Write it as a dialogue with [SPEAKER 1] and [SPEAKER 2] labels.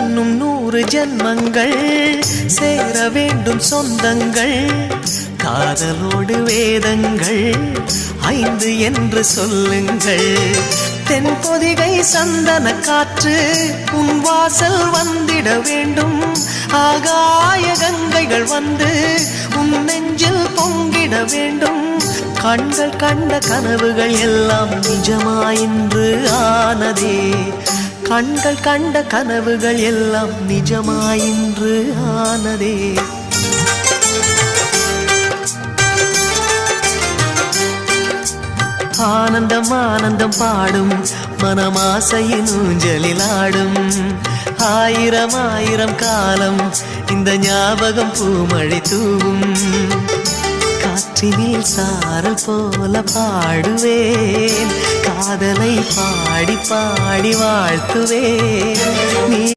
[SPEAKER 1] இன்னும் 100 ஜென்மங்கள் சேர வேண்டும் சொந்தங்கள். காதலோடு வேதங்கள் 5 என்று சொல்லுங்கள். தென்பொதிகை சந்தன காற்று உன் வாசல் வந்திட வேண்டும். ஆகாய கங்கைகள் வந்து உன் நெஞ்சில் பொங்கிட வேண்டும். கண்கள் கண்ட கனவுகள் எல்லாம் நிஜமாயின்று ஆனதே. கண்கள் கண்ட கனவுகள் எல்லாம் நிஜமாயின்று ஆனதே. ஆனந்தம் ஆனந்தம் பாடும் மனமாசையின் ஊஞ்சலில் ஆடும். 1000 1000 காலம் இந்த ஞாபகம் பூமழை தூவும். காற்றினில் சாரல் போல பாடுவேன். காதலை பாடி பாடி வாழ்த்துவேன்.